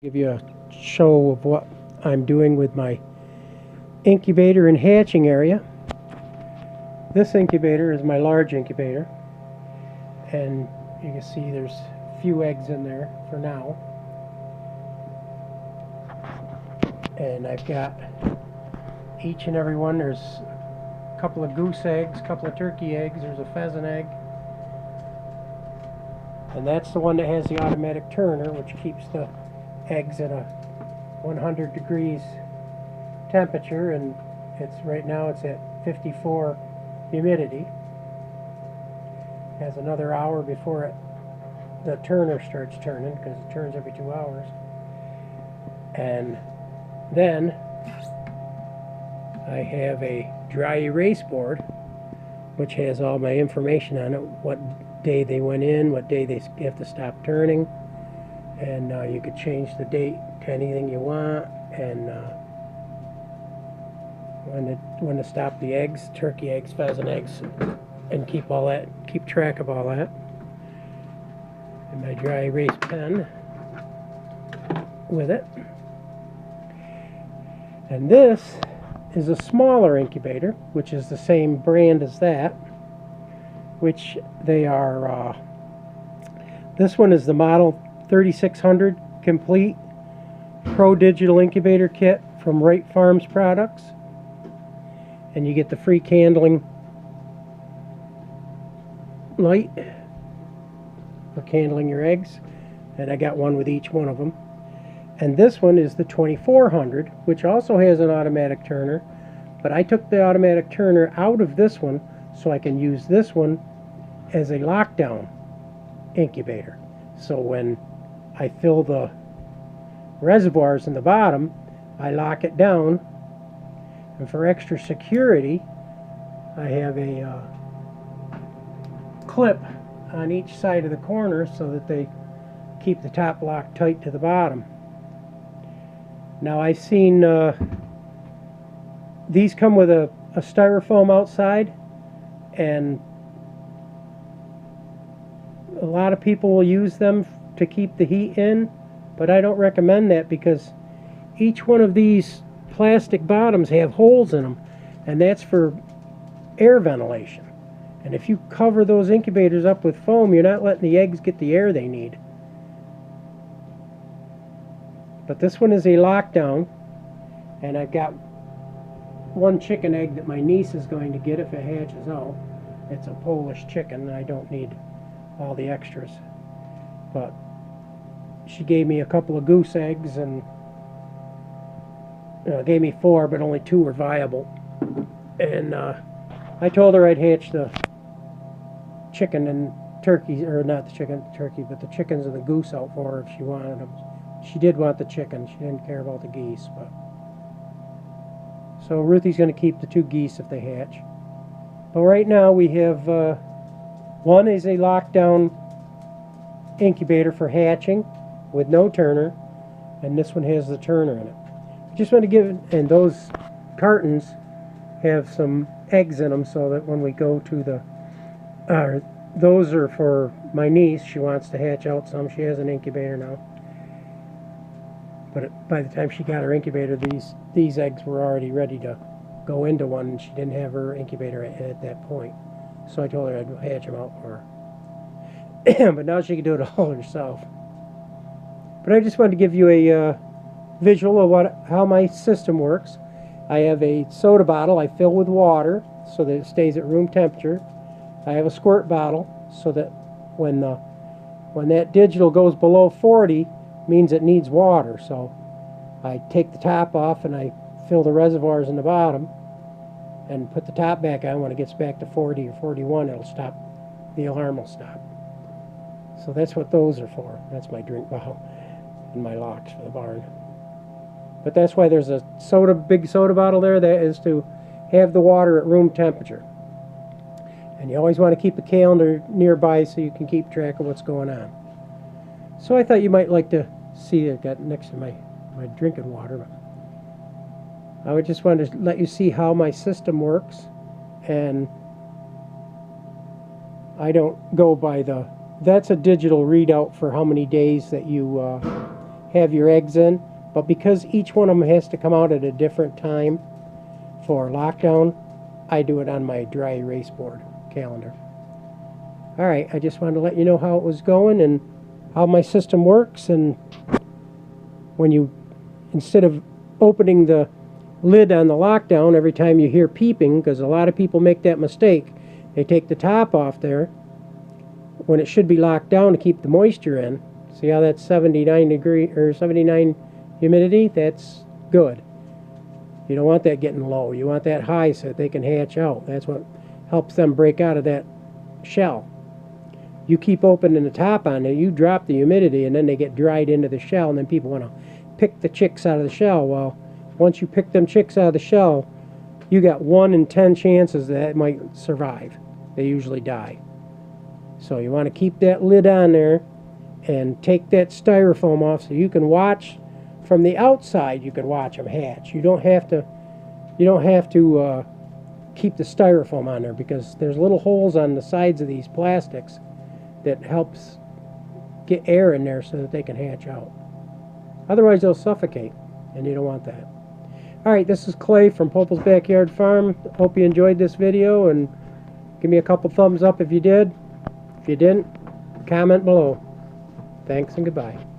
Give you a show of what I'm doing with my incubator and hatching area. This incubator is my large incubator, and you can see there's a few eggs in there for now. And I've got each and every one. There's a couple of goose eggs, a couple of turkey eggs, there's a pheasant egg. And that's the one that has the automatic turner, which keeps the eggs at a 100 degrees temperature, and right now it's at 54 humidity. Has another hour before the turner starts turning, because it turns every 2 hours. And then I have a dry erase board which has all my information on it, what day they went in, what day they have to stop turning, and you could change the date to anything you want, and when to stop the eggs, turkey eggs, pheasant eggs, and keep track of all that. And my dry erase pen with it. And this is a smaller incubator, which is the same brand as that, which they are, this one is the model 3600 complete Pro Digital Incubator Kit from Wright Farms Products, and you get the free candling light for candling your eggs, and I got one with each one of them. And this one is the 2400, which also has an automatic turner, but I took the automatic turner out of this one so I can use this one as a lockdown incubator. So when I fill the reservoirs in the bottom, I lock it down, and for extra security I have a clip on each side of the corner so that they keep the top lock tight to the bottom. Now I've seen these come with a styrofoam outside, and a lot of people will use them to keep the heat in, but I don't recommend that, because each one of these plastic bottoms have holes in them, and that's for air ventilation. And if you cover those incubators up with foam, you're not letting the eggs get the air they need. But this one is a lockdown, and I've got one chicken egg that my niece is going to get if it hatches out. It's a Polish chicken, and I don't need all the extras. But she gave me a couple of goose eggs, and gave me 4, but only 2 were viable. And I told her I'd hatch the chicken and turkeys, or not the chicken, turkey, but the chickens and the goose out for her if she wanted them. She did want the chicken. She didn't care about the geese. But so Ruthie's going to keep the 2 geese if they hatch. But right now we have one is a lockdown incubator for hatching with no turner, and this one has the turner in it. I just want to give it, and those cartons have some eggs in them so that when we go to the those are for my niece. She wants to hatch out some. She has an incubator now. But by the time she got her incubator, these eggs were already ready to go into one, and she didn't have her incubator at that point. So I told her I'd hatch them out for her. But now she can do it all herself. But I just wanted to give you a visual of how my system works. I have a soda bottle I fill with water so that it stays at room temperature. I have a squirt bottle so that when that digital goes below 40, means it needs water. So I take the top off and I fill the reservoirs in the bottom and put the top back on. When it gets back to 40 or 41, it'll stop. The alarm will stop. So that's what those are for. That's my drink bottle and my locks for the barn. But that's why there's a big soda bottle there. That is to have the water at room temperature. And you always want to keep a calendar nearby so you can keep track of what's going on. So I thought you might like to see it got next to my drinking water. But I would just want to let you see how my system works, and I don't go by that's a digital readout for how many days that you have your eggs in. But because each one of them has to come out at a different time for lockdown, I do it on my dry erase board calendar. Alright, I just wanted to let you know how it was going and how my system works. And when you, instead of opening the lid on the lockdown every time you hear peeping, because a lot of people make that mistake, they take the top off there when it should be locked down to keep the moisture in. See how that's 79 humidity? That's good. You don't want that getting low. You want that high so that they can hatch out. That's what helps them break out of that shell. You keep opening the top on it, you drop the humidity, and then they get dried into the shell, and then people want to pick the chicks out of the shell. Well, once you pick them chicks out of the shell, you got 1 in 10 chances that it might survive. They usually die. So you want to keep that lid on there and take that styrofoam off so you can watch from the outside. You can watch them hatch. You don't have to keep the styrofoam on there, because there's little holes on the sides of these plastics that helps get air in there so that they can hatch out. Otherwise they'll suffocate, and you don't want that. Alright, this is Clay from Popel's Backyard Farm. Hope you enjoyed this video, and give me a couple thumbs up if you did. If you didn't, comment below. Thanks and goodbye.